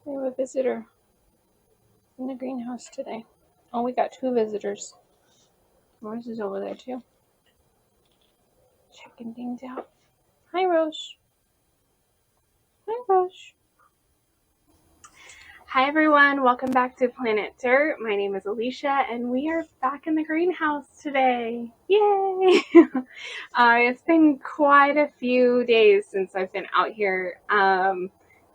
We have a visitor in the greenhouse today. Oh, we got two visitors. Rose is over there too, checking things out. Hi, Rose. Hi, Rose. Hi, everyone. Welcome back to Planet Dirt. My name is Alicia, and we are back in the greenhouse today. Yay! It's been quite a few days since I've been out here.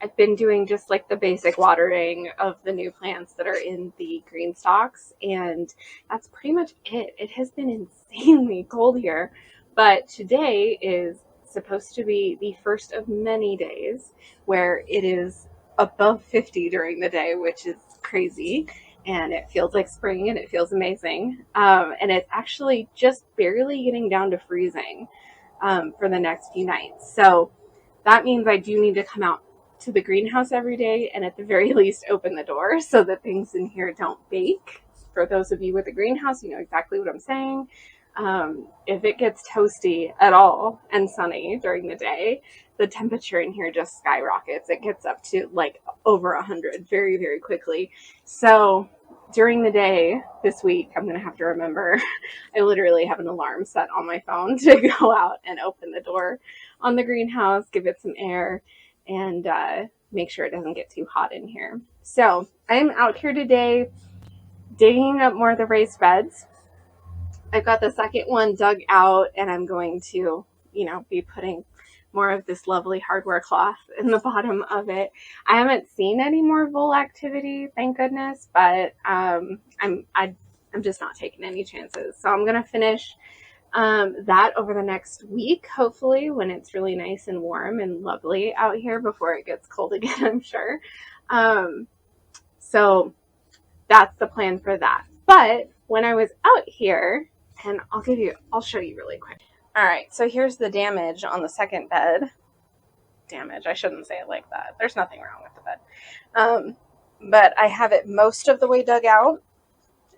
I've been doing just like the basic watering of the new plants that are in the green stalks, and that's pretty much it. It has been insanely cold here, but today is supposed to be the first of many days where it is above 50 during the day, which is crazy. And it feels like spring and it feels amazing. And it's actually just barely getting down to freezing for the next few nights. So that means I do need to come out to the greenhouse every day and at the very least open the door so that things in here don't bake. For those of you with a greenhouse, you know exactly what I'm saying. If it gets toasty at all and sunny during the day, the temperature in here just skyrockets. It gets up to like over 100 very, very quickly. So during the day this week, I'm going to have to remember, I literally have an alarm set on my phone to go out and open the door on the greenhouse, give it some air, and make sure it doesn't get too hot in here. So I'm out here today digging up more of the raised beds. I've got the second one dug out, and I'm going to, be putting more of this lovely hardware cloth in the bottom of it. I haven't seen any more vole activity, thank goodness, but I'm just not taking any chances. So I'm gonna finish that over the next week, hopefully, when it's really nice and warm and lovely out here before it gets cold again, I'm sure. So that's the plan for that. But when I was out here, and I'll show you really quick. All right, so here's the damage on the second bed. Damage, I shouldn't say it like that. There's nothing wrong with the bed. But I have it most of the way dug out.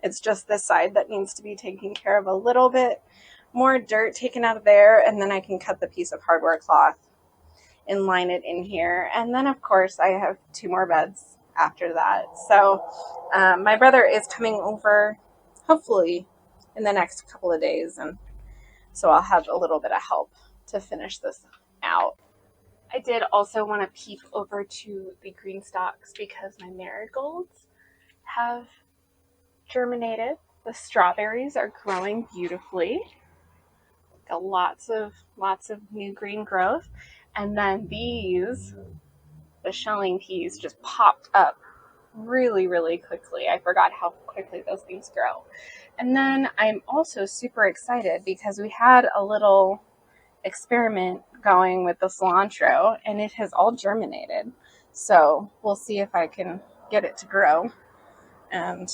It's just this side that needs to be taken care of, a little bit more dirt taken out of there, and then I can cut the piece of hardware cloth and line it in here. And then, of course, I have two more beds after that. So my brother is coming over, hopefully, in the next couple of days, and so I'll have a little bit of help to finish this out. I did also want to peep over to the green stalks because my marigolds have germinated. The strawberries are growing beautifully. Got lots of new green growth. And then these, the shelling peas, just popped up really, really quickly. I forgot how quickly those things grow. And then I'm also super excited because we had a little experiment going with the cilantro and it has all germinated. So we'll see if I can get it to grow and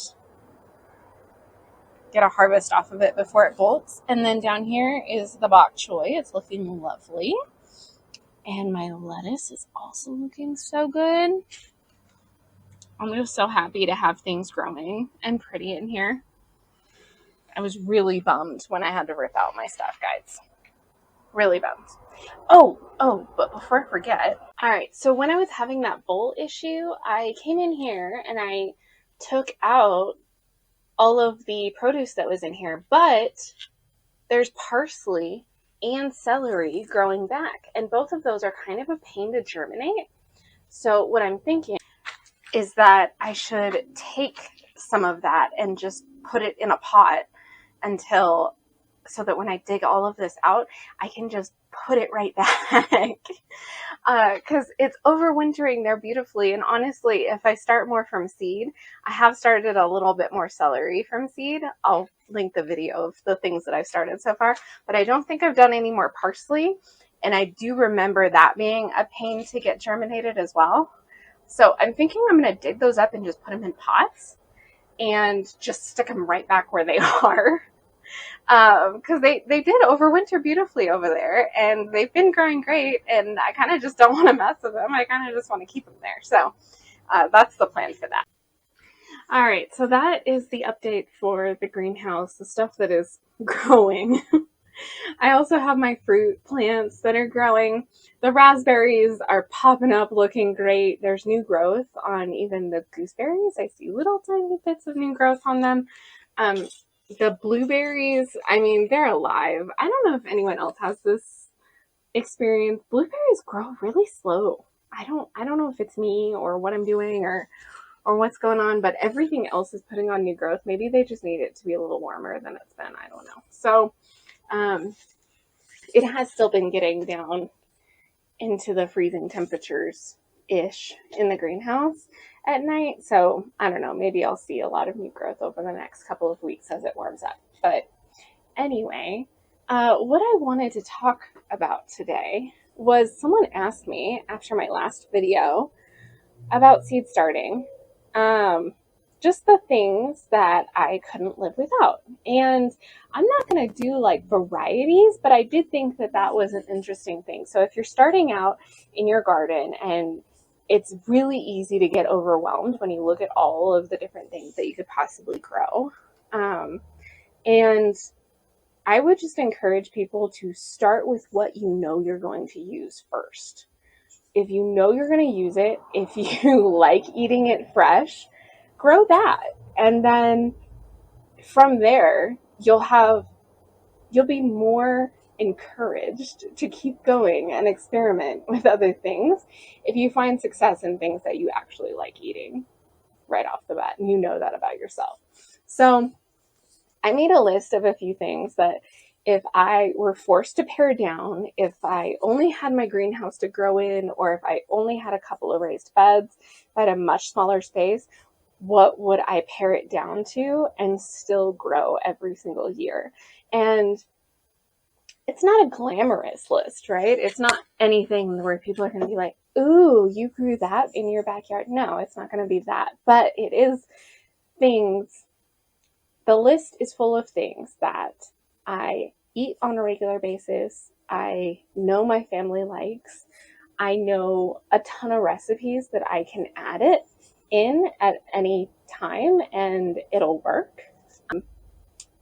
get a harvest off of it before it bolts. And then down here is the bok choy. It's looking lovely. And my lettuce is also looking so good. I'm just so happy to have things growing and pretty in here. I was really bummed when I had to rip out my staff guides. Really bummed. Oh, but before I forget. All right, so when I was having that bowl issue, I came in here and I took out all of the produce that was in here, but there's parsley and celery growing back, and both of those are kind of a pain to germinate. So what I'm thinking is that I should take some of that and just put it in a pot so that when I dig all of this out, I can just put it right back. Because it's overwintering there beautifully. And honestly, if I start more from seed, I have started a little bit more celery from seed. I'll link the video of the things that I've started so far. But I don't think I've done any more parsley. And I do remember that being a pain to get germinated as well. So I'm thinking I'm going to dig those up and just put them in pots and just stick them right back where they are. Because they did overwinter beautifully over there, and they've been growing great, and I kind of just don't want to mess with them. I kind of just want to keep them there. So that's the plan for that. All right, so that is the update for the greenhouse, the stuff that is growing. I also have my fruit plants that are growing. The raspberries are popping up looking great. There's new growth on even the gooseberries. I see little tiny bits of new growth on them. Um, the blueberries, I mean, they're alive. I don't know if anyone else has this experience. Blueberries grow really slow. I don't know if it's me or what I'm doing or what's going on, but everything else is putting on new growth. Maybe they just need it to be a little warmer than it's been. I don't know. So, um, it has still been getting down into the freezing temperatures ish in the greenhouse at night. So I don't know, maybe I'll see a lot of new growth over the next couple of weeks as it warms up. But anyway, what I wanted to talk about today was someone asked me after my last video about seed starting. Um, just the things that I couldn't live without. And I'm not going to do like varieties, but I did think that that was an interesting thing. So if you're starting out in your garden and it's really easy to get overwhelmed when you look at all of the different things that you could possibly grow. And I would just encourage people to start with what you know you're going to use first. If you know you're going to use it, if you like eating it fresh, grow that. And then from there, you'll be more encouraged to keep going and experiment with other things if you find success in things that you actually like eating right off the bat and you know that about yourself. So I made a list of a few things that if I were forced to pare down, if I only had my greenhouse to grow in, or if I only had a couple of raised beds, if I had a much smaller space, what would I pare it down to and still grow every single year? And it's not a glamorous list, right? It's not anything where people are going to be like, ooh, you grew that in your backyard. No, it's not going to be that. But it is things, the list is full of things that I eat on a regular basis. I know my family likes. I know a ton of recipes that I can add it in at any time and it'll work.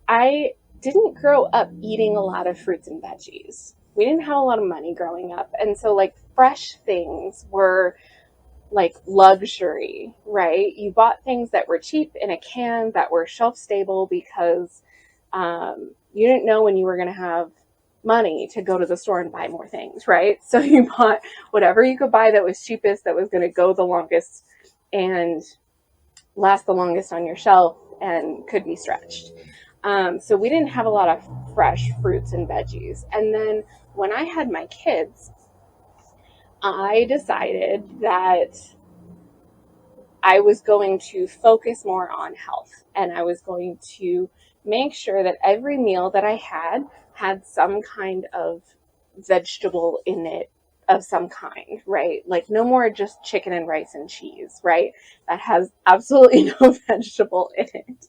I didn't grow up eating a lot of fruits and veggies. We didn't have a lot of money growing up. And so, like, fresh things were like luxury, right? You bought things that were cheap in a can that were shelf stable because you didn't know when you were going to have money to go to the store and buy more things, right? So you bought whatever you could buy that was cheapest, that was going to go the longest and last the longest on your shelf and could be stretched. So we didn't have a lot of fresh fruits and veggies. And then when I had my kids, I decided that I was going to focus more on health and I was going to make sure that every meal that I had some kind of vegetable in it of some kind, right? Like no more just chicken and rice and cheese, right? That has absolutely no vegetable in it.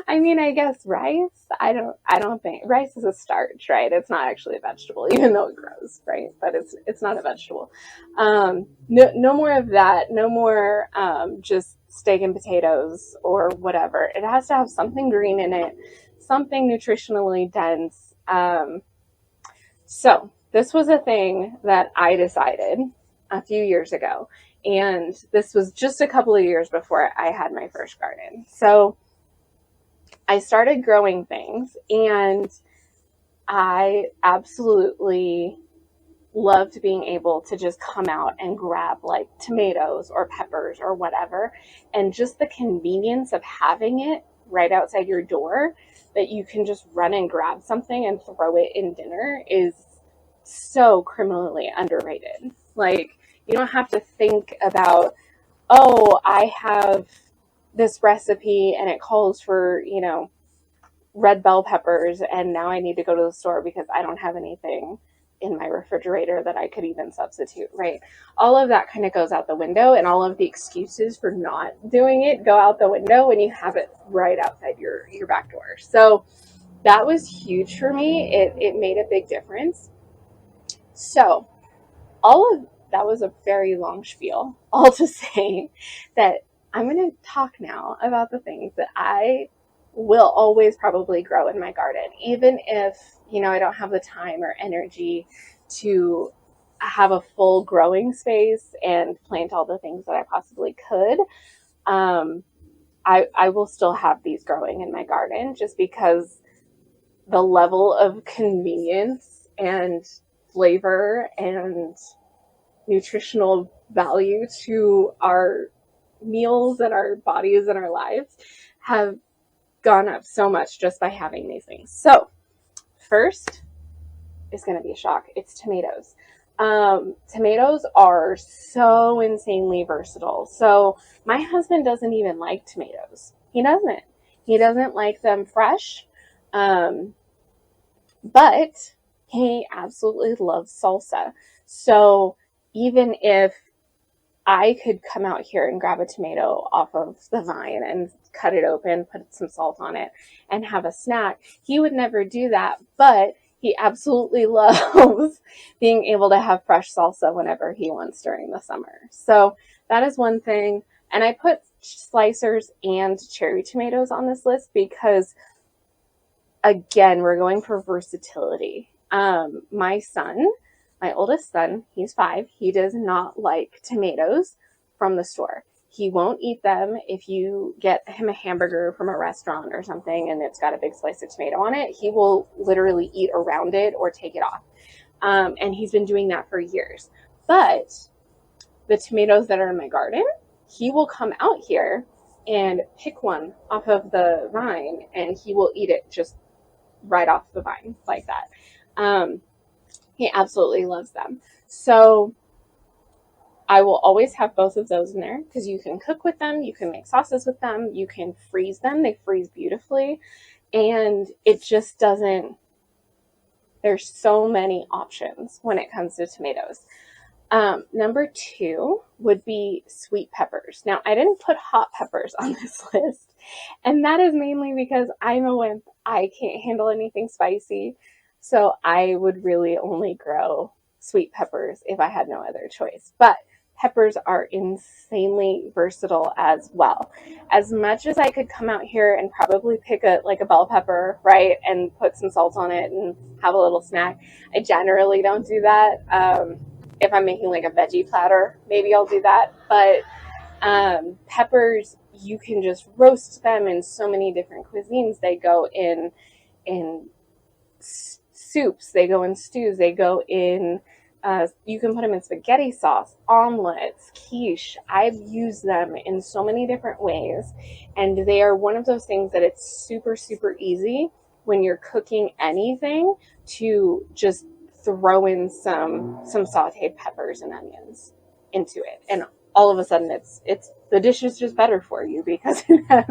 I mean, I guess rice, I don't think rice is a starch, right? It's not actually a vegetable, even though it grows, right? But it's not a vegetable. No more of that. No more just steak and potatoes or whatever. It has to have something green in it, something nutritionally dense. So this was a thing that I decided a few years ago. And this was just a couple of years before I had my first garden. So I started growing things and I absolutely loved being able to just come out and grab like tomatoes or peppers or whatever. And just the convenience of having it right outside your door that you can just run and grab something and throw it in dinner is so criminally underrated. Like, you don't have to think about, oh, I have this recipe and it calls for, red bell peppers and now I need to go to the store because I don't have anything in my refrigerator that I could even substitute, right? All of that kind of goes out the window and all of the excuses for not doing it go out the window when you have it right outside your back door. So that was huge for me. It made a big difference. So all of that was a very long spiel, all to say that I'm going to talk now about the things that I will always probably grow in my garden, even if I don't have the time or energy to have a full growing space and plant all the things that I possibly could, um, I will still have these growing in my garden just because the level of convenience and flavor and nutritional value to our meals and our bodies and our lives have gone up so much just by having these things. So, first is going to be a shock. It's tomatoes. Tomatoes are so insanely versatile. So, my husband doesn't even like tomatoes. He doesn't. He doesn't like them fresh. Um, but he absolutely loves salsa. So, even if I could come out here and grab a tomato off of the vine and cut it open, put some salt on it, and have a snack, he would never do that, but he absolutely loves being able to have fresh salsa whenever he wants during the summer. So that is one thing. And I put slicers and cherry tomatoes on this list because, again, we're going for versatility. My oldest son, he's 5, he does not like tomatoes from the store. He won't eat them if you get him a hamburger from a restaurant or something and it's got a big slice of tomato on it. He will literally eat around it or take it off. And he's been doing that for years. But the tomatoes that are in my garden, he will come out here and pick one off of the vine and he will eat it just right off the vine like that. He absolutely loves them. So I will always have both of those in there because you can cook with them, you can make sauces with them, you can freeze them. They freeze beautifully. And it just doesn't, there's so many options when it comes to tomatoes. Number 2 would be sweet peppers. Now, I didn't put hot peppers on this list, and that is mainly because I'm a wimp. I can't handle anything spicy, so I would really only grow sweet peppers if I had no other choice. But peppers are insanely versatile as well. As much as I could come out here and probably pick a bell pepper, right, and put some salt on it and have a little snack, I generally don't do that. If I'm making like a veggie platter, maybe I'll do that. But peppers, you can just roast them in so many different cuisines. They go in soups, they go in stews, they go in, you can put them in spaghetti sauce, omelets, quiche. I've used them in so many different ways. And they are one of those things that it's super, super easy when you're cooking anything to just throw in some sauteed peppers and onions into it, and all of a sudden it's the dish is just better for you because it has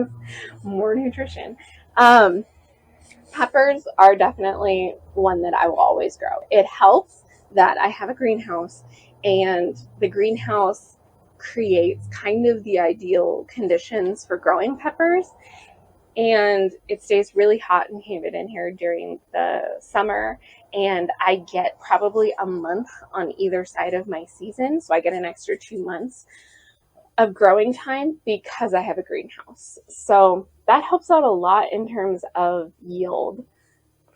more nutrition. Peppers are definitely one that I will always grow. It helps that I have a greenhouse, and the greenhouse creates kind of the ideal conditions for growing peppers. And it stays really hot and humid in here during the summer. And I get probably a month on either side of my season. So I get an extra 2 months of growing time because I have a greenhouse. So that helps out a lot in terms of yield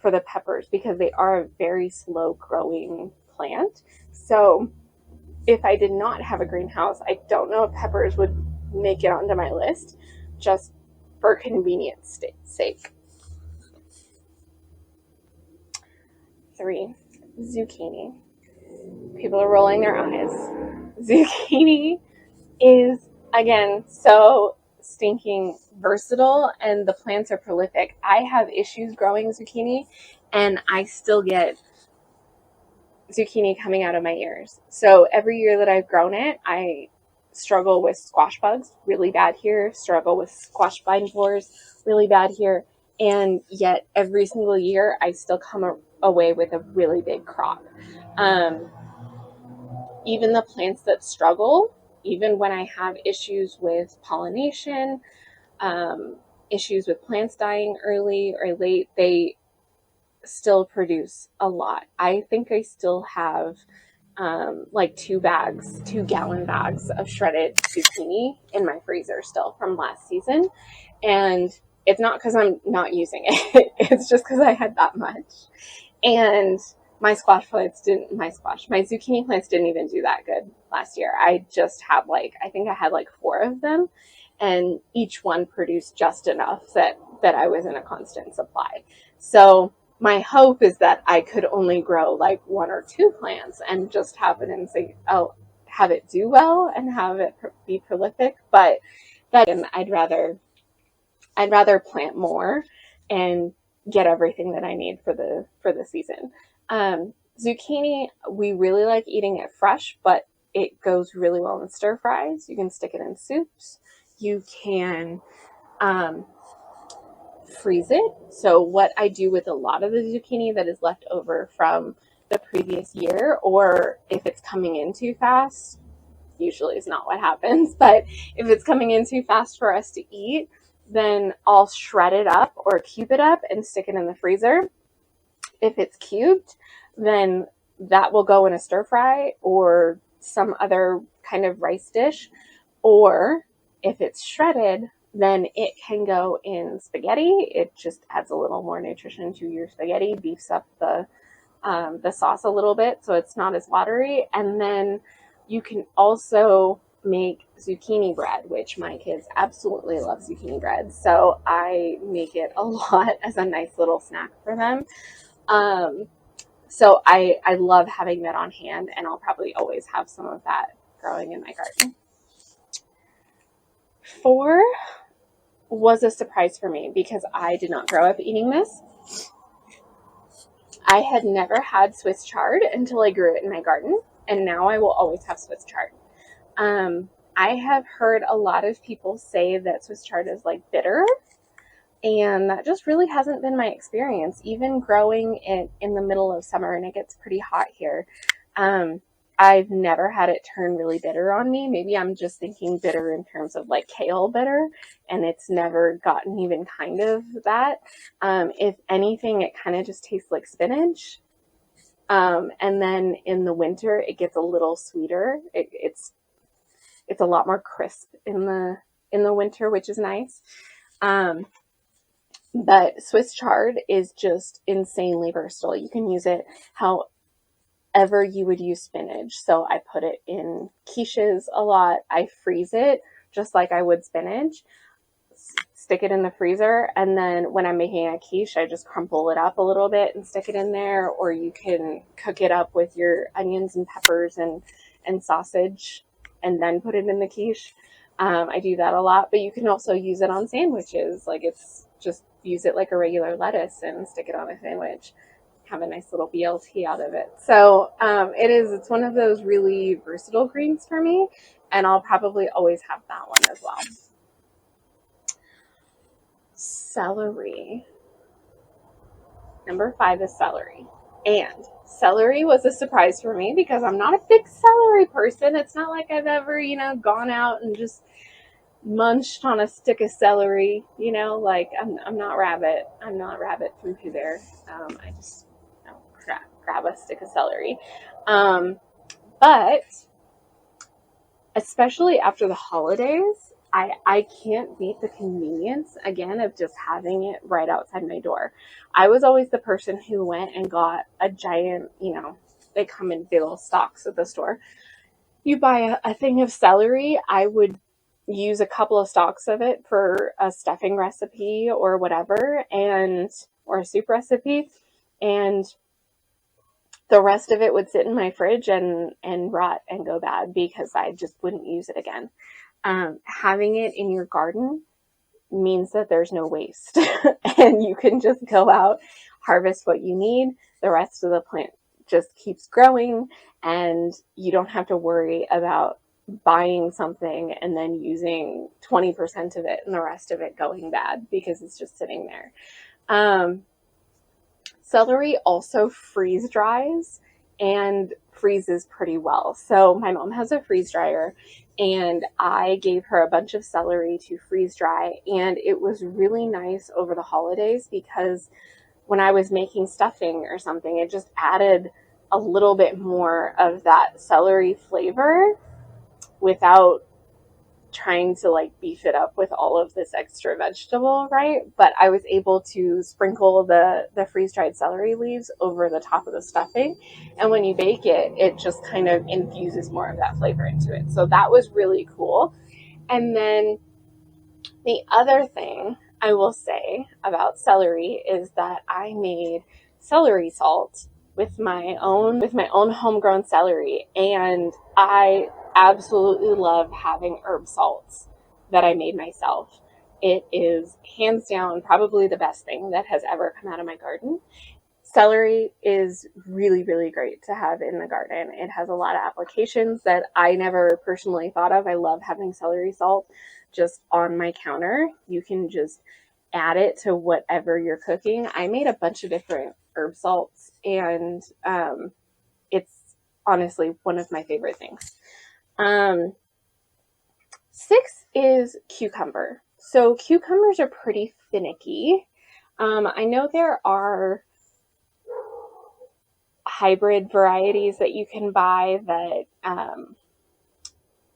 for the peppers because they are a very slow growing plant. So if I did not have a greenhouse, I don't know if peppers would make it onto my list just for convenience sake. 3, zucchini. People are rolling their eyes. Zucchini is, again, so stinking versatile, and the plants are prolific. I have issues growing zucchini, and I still get zucchini coming out of my ears. So every year that I've grown it, I struggle with squash bugs really bad here, struggle with squash vine borers really bad here, and yet every single year I still come away with a really big crop. Even the plants that struggle, even when I have issues with pollination, issues with plants dying early or late, they still produce a lot. I think I still have like 2-gallon bags of shredded zucchini in my freezer still from last season. And it's not because I'm not using it. It's just because I had that much. And my zucchini plants didn't even do that good last year. I just had I think I had 4 of them, and each one produced just enough that I was in a constant supply. So my hope is that I could only grow 1 or 2 plants and just have it and say, oh, have it do well and have it be prolific. But and I'd rather plant more and get everything that I need for the season. Zucchini, we really like eating it fresh, but it goes really well in stir fries. You can stick it in soups. You can freeze it. So what I do with a lot of the zucchini that is left over from the previous year, or if it's coming in too fast, usually is not what happens, but if it's coming in too fast for us to eat, then I'll shred it up or cube it up and stick it in the freezer. If it's cubed, then that will go in a stir fry or some other kind of rice dish. Or if it's shredded, then it can go in spaghetti. It just adds a little more nutrition to your spaghetti, beefs up the sauce a little bit so it's not as watery. And then you can also make zucchini bread, which my kids absolutely love zucchini bread. So I make it a lot as a nice little snack for them. So I love having that on hand, and I'll probably always have some of that growing in my garden. 4 was a surprise for me because I did not grow up eating this. I had never had Swiss chard until I grew it in my garden, and now I will always have Swiss chard. I have heard a lot of people say that Swiss chard is bitter, and that just really hasn't been my experience. Even growing it in the middle of summer, and it gets pretty hot here, I've never had it turn really bitter on me. Maybe I'm just thinking bitter in terms of kale bitter, and it's never gotten even kind of that. If anything, it kind of just tastes like spinach. And then in the winter, it gets a little sweeter. It's a lot more crisp in the winter, which is nice. But Swiss chard is just insanely versatile. You can use it however you would use spinach. So I put it in quiches a lot. I freeze it just like I would spinach, stick it in the freezer, and then when I'm making a quiche, I just crumple it up a little bit and stick it in there. Or you can cook it up with your onions and peppers and sausage and then put it in the quiche. I do that a lot, but you can also use it on sandwiches. It's just use it like a regular lettuce and stick it on a sandwich. Have a nice little BLT out of it. So it's one of those really versatile greens for me, and I'll probably always have that one as well. Celery. Number 5 is celery. And celery was a surprise for me because I'm not a big celery person. It's not like I've ever, gone out and just munched on a stick of celery, I'm not rabbit. I'm not rabbit from Pooh Bear. I just grab a stick of celery. But especially after the holidays, I can't beat the convenience, again, of just having it right outside my door. I was always the person who went and got a giant, they come in big old stalks at the store. You buy a thing of celery, I would use a couple of stalks of it for a stuffing recipe or whatever, or a soup recipe, and the rest of it would sit in my fridge and rot and go bad because I just wouldn't use it again. Having it in your garden means that there's no waste and you can just go out, harvest what you need. The rest of the plant just keeps growing, and you don't have to worry about buying something and then using 20% of it and the rest of it going bad because it's just sitting there. Celery also freeze dries and freezes pretty well. So my mom has a freeze dryer, and I gave her a bunch of celery to freeze dry, and it was really nice over the holidays because when I was making stuffing or something, it just added a little bit more of that celery flavor without trying to like beef it up with all of this extra vegetable, right? But I was able to sprinkle the freeze-dried celery leaves over the top of the stuffing. And when you bake it, it just kind of infuses more of that flavor into it. So that was really cool. And then the other thing I will say about celery is that I made celery salt with my own homegrown celery, and I absolutely love having herb salts that I made myself. It is hands down probably the best thing that has ever come out of my garden. Celery is really, really great to have in the garden. It has a lot of applications that I never personally thought of. I love having celery salt just on my counter. You can just add it to whatever you're cooking. I made a bunch of different herb salts, and it's honestly one of my favorite things. 6 is cucumber. So cucumbers are pretty finicky. I know there are hybrid varieties that you can buy that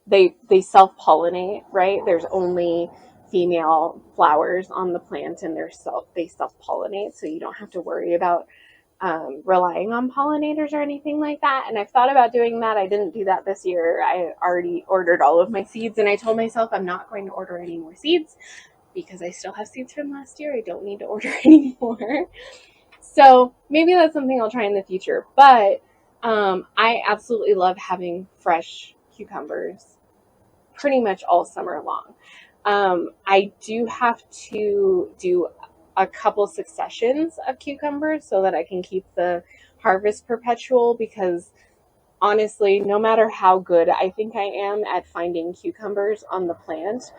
they self-pollinate, right? There's only female flowers on the plant, and they self-pollinate, so you don't have to worry about relying on pollinators or anything like that. And I've thought about doing that. I didn't do that this year. I already ordered all of my seeds, and I told myself I'm not going to order any more seeds because I still have seeds from last year. I don't need to order any more. So maybe that's something I'll try in the future. But I absolutely love having fresh cucumbers pretty much all summer long. I do have to do a couple successions of cucumbers so that I can keep the harvest perpetual, because honestly, no matter how good I think I am at finding cucumbers on the plant,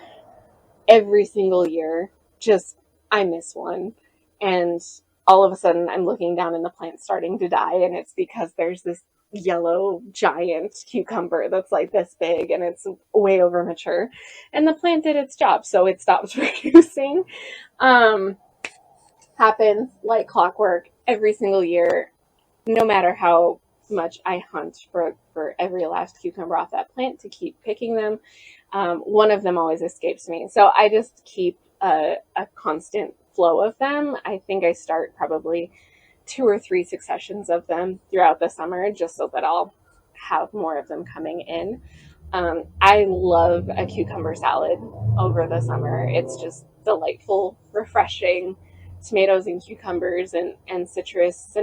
every single year, just I miss one. And all of a sudden I'm looking down and the plant's starting to die, and it's because there's this yellow giant cucumber that's like this big and it's way over mature, and the plant did its job, so it stops producing. Happens like clockwork every single year, no matter how much I hunt for every last cucumber off that plant to keep picking them. One of them always escapes me. So I just keep a constant flow of them. I think I start probably 2 or 3 successions of them throughout the summer, just so that I'll have more of them coming in. I love a cucumber salad over the summer. It's just delightful, refreshing. Tomatoes and cucumbers and citrus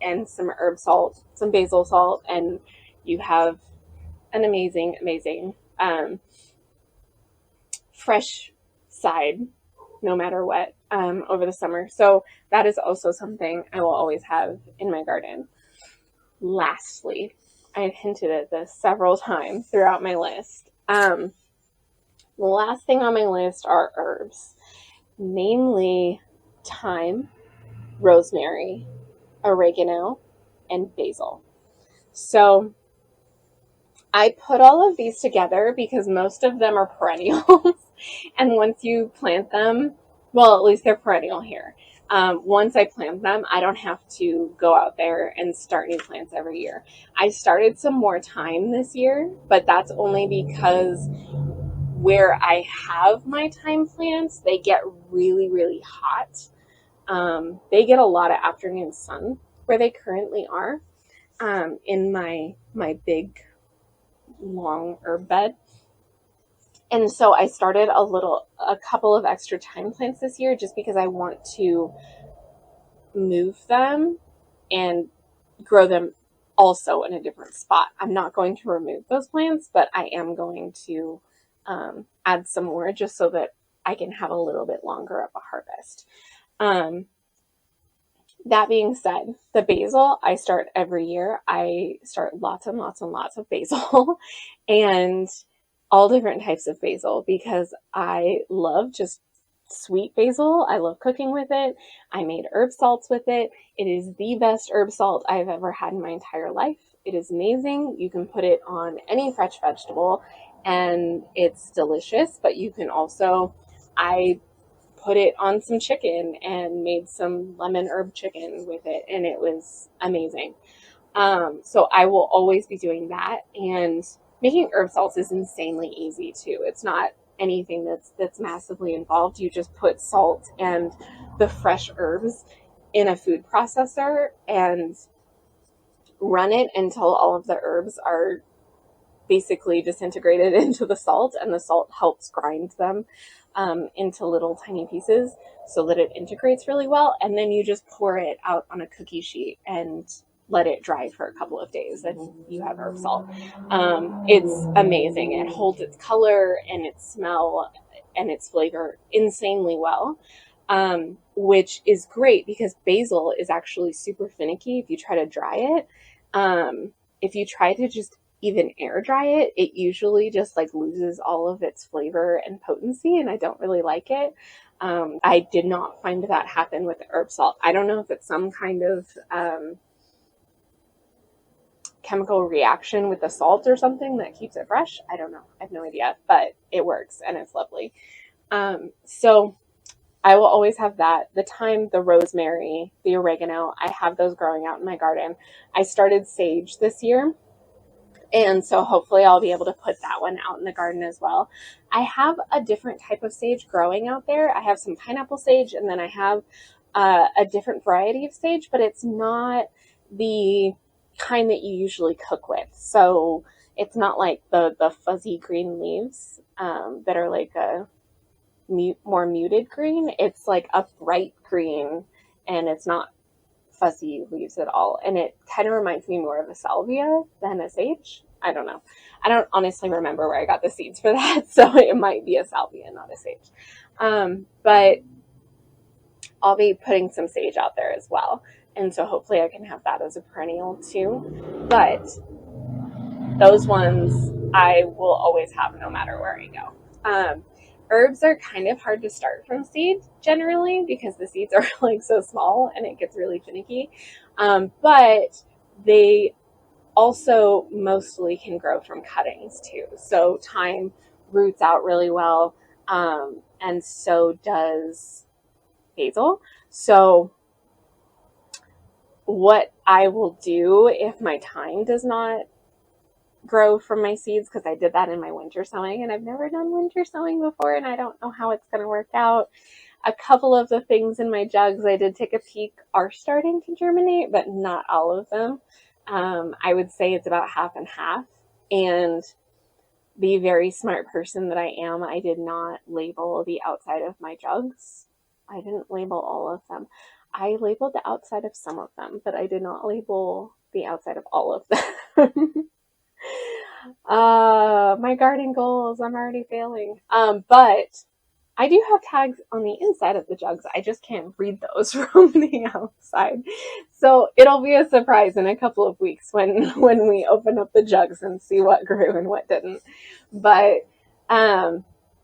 and some herb salt, some basil salt, and you have an amazing, amazing fresh side no matter what over the summer. So that is also something I will always have in my garden. Lastly, I've hinted at this several times throughout my list. The last thing on my list are herbs, namely thyme, rosemary, oregano, and basil. So I put all of these together because most of them are perennials. And once you plant them, well, at least they're perennial here. Once I plant them, I don't have to go out there and start new plants every year. I started some more thyme this year, but that's only because where I have my thyme plants, they get really, really hot. They get a lot of afternoon sun where they currently are, in my big long herb bed. And so I started a couple of extra thyme plants this year just because I want to move them and grow them also in a different spot. I'm not going to remove those plants, but I am going to add some more just so that I can have a little bit longer of a harvest. That being said, the basil I start every year. I start lots and lots and lots of basil and all different types of basil because I love just sweet basil. I love cooking with it. I made herb salts with it. It is the best herb salt I've ever had in my entire life. It is amazing. You can put it on any fresh vegetable and it's delicious, but you can also, I put it on some chicken and made some lemon herb chicken with it, and it was amazing. So I will always be doing that. And Making herb salts is insanely easy too. It's not anything that's massively involved. You just put salt and the fresh herbs in a food processor and run it until all of the herbs are basically disintegrated into the salt, and the salt helps grind them into little tiny pieces so that it integrates really well. And then you just pour it out on a cookie sheet and let it dry for a couple of days, and you have herb salt. It's amazing. It holds its color and its smell and its flavor insanely well, which is great because basil is actually super finicky if you try to dry it. If you try to just even air dry it, it usually just like loses all of its flavor and potency, and I don't really like it. I did not find that happen with the herb salt. I don't know if it's some kind of chemical reaction with the salt or something that keeps it fresh. I don't know. I have no idea, but it works and it's lovely. So I will always have that. The thyme, the rosemary, the oregano, I have those growing out in my garden. I started sage this year, and so hopefully I'll be able to put that one out in the garden as well. I have a different type of sage growing out there. I have some pineapple sage, and then I have a different variety of sage, but it's not the kind that you usually cook with. So it's not like the fuzzy green leaves that are like a more muted green. It's like a bright green, and it's not fuzzy leaves at all. And it kind of reminds me more of a salvia than a sage. I don't know. I don't honestly remember where I got the seeds for that, so it might be a salvia, not a sage. But I'll be putting some sage out there as well. And so hopefully I can have that as a perennial too. But those ones I will always have no matter where I go. Herbs are kind of hard to start from seed generally because the seeds are like so small and it gets really finicky. But they also mostly can grow from cuttings too. So thyme roots out really well, and so does basil. So what I will do if my thyme does not grow from my seeds, because I did that in my winter sowing, and I've never done winter sowing before, and I don't know how it's going to work out. A couple of the things in my jugs I did take a peek are starting to germinate, but not all of them. I would say it's about half and half. And the very smart person that I am, I did not label the outside of my jugs. I didn't label all of them. I labeled the outside of some of them, but I did not label the outside of all of them. My garden goals, I'm already failing. But I do have tags on the inside of the jugs. I just can't read those from the outside. So it'll be a surprise in a couple of weeks when we open up the jugs and see what grew and what didn't. But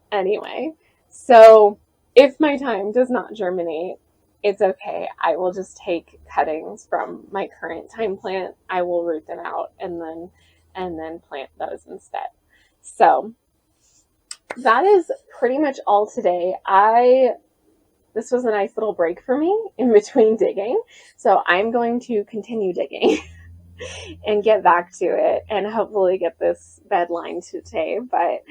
anyway, so if my thyme does not germinate, it's okay. I will just take cuttings from my current thyme plant. I will root them out and then plant those instead. So that is pretty much all today. This was a nice little break for me in between digging. So I'm going to continue digging and get back to it and hopefully get this bed lined today. But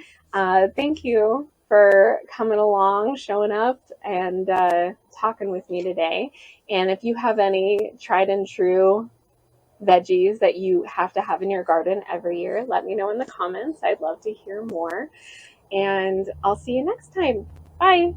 thank you for coming along, showing up, and talking with me today. And if you have any tried and true veggies that you have to have in your garden every year, let me know in the comments. I'd love to hear more. And I'll see you next time. Bye.